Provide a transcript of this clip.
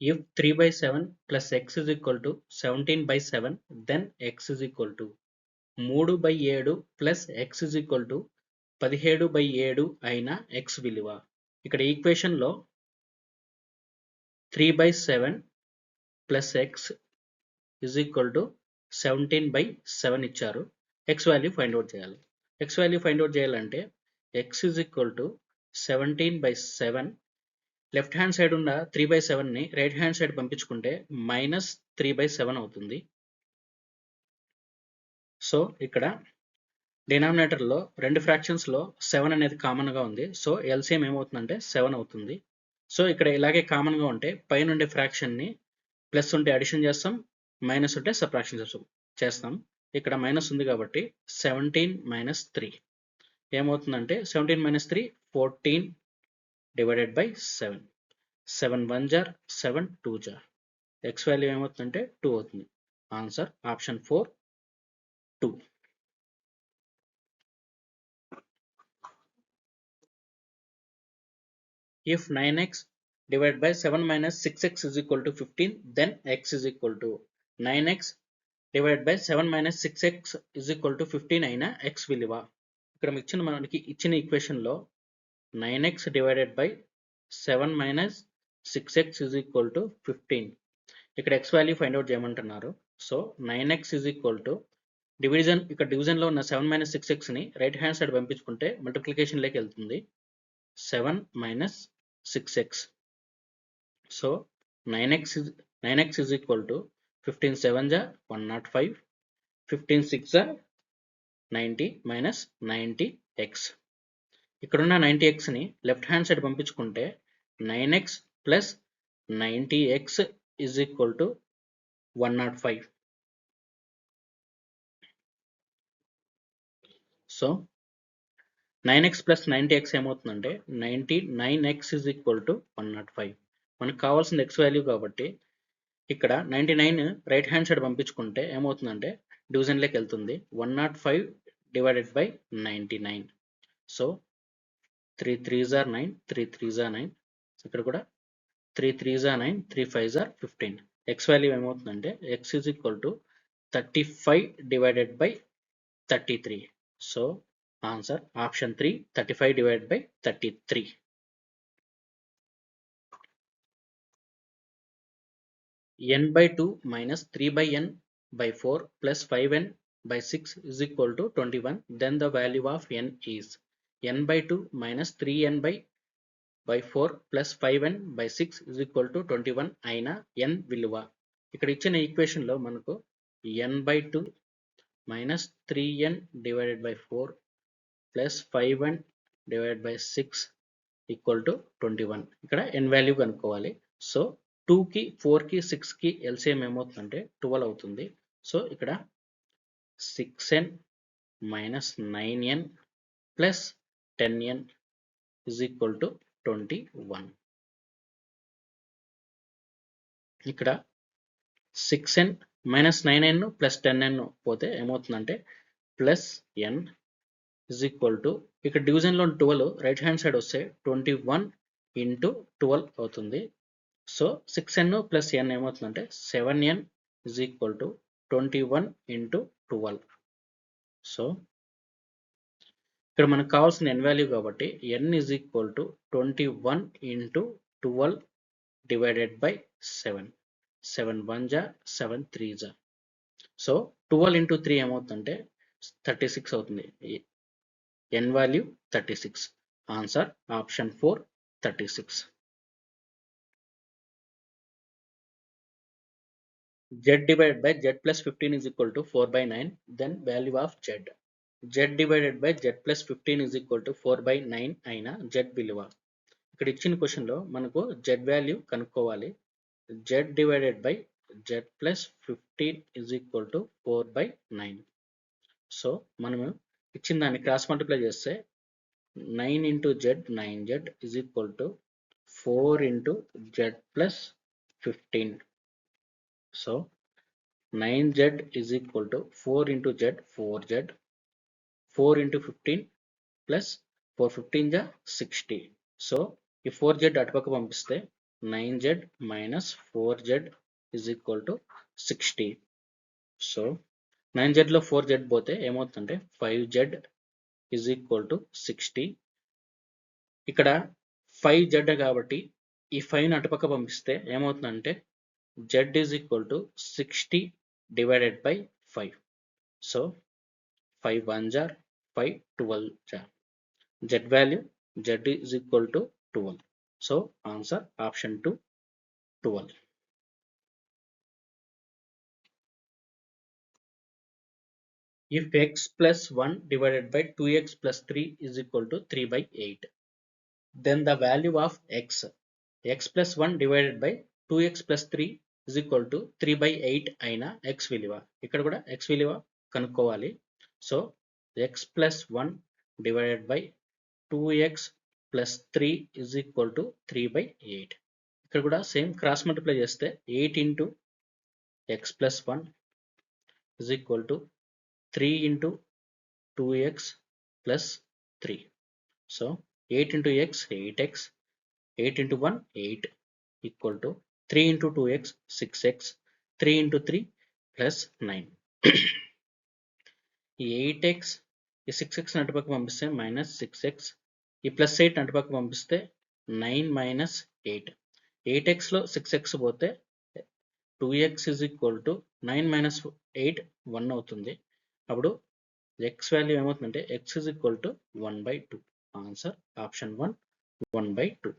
If 3/7 plus x is equal to 17/7, then x is equal to 3/7 plus x is equal to 17/7 అయిన x విలువ. ఇక్కడ equation లో 3/7 plus x is equal to 17/7 ఇచ్చారు. x value find out చేయాలి. x value find out చేయాలంటే x is equal to 17/7, left hand side ఉన్న 3/7 ని right hand side పంపించుకుంటే -3/7 అవుతుంది. సో ఇక్కడ డినామినేటర్ లో రెండు ఫ్రాక్షన్స్ లో 7 అనేది కామన్ గా ఉంది. సో ఎల్సిఎం ఏమవుతుందంటే 7 అవుతుంది. సో ఇక్కడ ఇలాగే కామన్ గా ఉంటే పైన ఉండే ఫ్రాక్షన్ ని ప్లస్ ఉంటే అడిషన్ చేస్తాం, మైనస్ ఉంటే సబ్ట్రాక్షన్ చేస్తాం. ఇక్కడ మైనస్ ఉంది కాబట్టి 17 - 3 ఏమవుతుందంటే 17 - 3 14 divided by 7. 7 1 jar 7 2 jar. x value ఏమవుతుందంటే 2 అవుతుంది. Answer option 4 2. If 9x divided by 7 minus 6x is equal to 15, then x is equal to 9x divided by 7 minus 6x is equal to 15 అయిన x విలువ. ఇక్కడ మనకి ఇచ్చిన equation లో 9x divided by 7 minus 6x is equal to 15. ఇక్కడ x value find out చేయమంటున్నారు. So 9x is equal to ఇక్కడ division లో ఉన్న 7 - 6x ని రైట్ హ్యాండ్ సైడ్ పంపించుకుంటే మల్టిప్లికేషన్ లోకి వెళ్తుంది. 7 - 6x. So 9x is equal to 15 7 ja 105, 15 6 ja 90 minus 90x. ఇక్కడున్న 90x ని లెఫ్ట్ హ్యాండ్ సైడ్ పంపించుకుంటే 9x plus 90x is equal to 105. So 9x plus 90x ఏమవుతుందంటే 99x is equal to 105. మనకు కావాల్సిన x value కాబట్టి ఇక్కడ 99 రైట్ హ్యాండ్ సైడ్ పంపించుకుంటే ఏమవుతుందంటే division లోకి వెళ్తుంది. 105 divided by 99. So 3 3s are 9, 3 3s are 9. ఇక్కడ కూడా 3 3s are 9, 3 5s are 15. x value ఏమవుతుందంటే x is equal to 35 divided by 33. So answer option 3 35 divided by 33. n by 2 minus 3 by n by 4 plus 5n by 6 is equal to 21. Then the value of n is n by 2 minus 3n by 4 plus 5n by 6 is equal to 21 అయిన n విలువ. ఇక్కడ ఇచ్చిన equation లో మనకు n by 2 minus 3n divided by 4 plus 5n divided by 6 equal to 21. ఇక్కడ n value కనుక్కోవాలి. So 2 కి 4 కి 6 కి ఎల్సిఎం ఏమవుతుందంటే 12 అవుతుంది. సో ఇక్కడ 6n minus 9n plus 10n is equal to 21. ఇక్కడ 6n minus 9n plus 10n పోతే ఏమవుతుందంటే plus n is equal to ఇక్కడ డివిజన్ లో 12 రైట్ హ్యాండ్ సైడ్ వస్తే 21 into 12 అవుతుంది. సో 6n plus n ఏమవుతుందంటే 7n is equal to 21 into 12. So ఇక్కడ మనకు కావాల్సిన n వాల్యూ కాబట్టి n is equal to 21 into 12 divided by 7. 7 1 ja 7 3 ja. So 12 into 3 ఏమవుతుందంటే 36 అవుతుంది. n value 36. Answer option 4 36. z divided by z plus 15 is equal to 4/9. Then value of z. z divided by z plus 15 is equal to 4/9 అయిన z విలువ. ఇక్కడ ఇచ్చిన question లో మనకు z value కనుక్కోవాలి. z divided by z plus 15 is equal to 4/9. So మనము ఇచ్చిన దాన్ని క్రాస్ మల్టిప్లై చేస్తే 9 into z 9z is equal to 4 into z plus 15. So 9z is equal to 4 into z 4z, 4 into 15 plus 4 15 ja 60. So ఈ 4z అటుపక్క పంపిస్తే 9z minus 4z is equal to 60. So 9z లో 4z పోతే ఏమవుతుందంటే 5z is equal to 60. ఇక్కడ 5z కాబట్టి ఈ 5 అటుపక్క పంపిస్తే ఏమవుతుందంటే z is equal to 60 divided by 5. So 5 1s are 5 12s are. Z value z is equal to 12. So answer option 2 12. If x plus 1 divided by 2x plus 3 is equal to 3 by 8, then the value of x plus 1 divided by 2x plus 3 is equal to 3 by 8 అయిన x విలువ ఇక్కడ కూడా x విలువ కనుక్కోవాలి. So x plus 1 divided by 2x plus 3 is equal to 3 by 8. ఇక్కడ కూడా same cross multiply చేస్తే 8 into x plus 1 is equal to 3 into 2x plus 3. So 8 into x 8x, 8 into 1 8 equal to 3 into 2x 6x, 3 into 3 plus 9. ఈ 8x ఈ 6x అటుపక్క పంపిస్తే minus 6x, ఈ plus 8 అటుపక్క పంపిస్తే 9 minus 8. 8x లో 6x పోతే 2x is equal to 9 minus 8 1 అవుతుంది. అప్పుడు x వాల్యూ ఏమవుతుందంటే x is equal to 1 by 2. Answer option 1 1 by 2.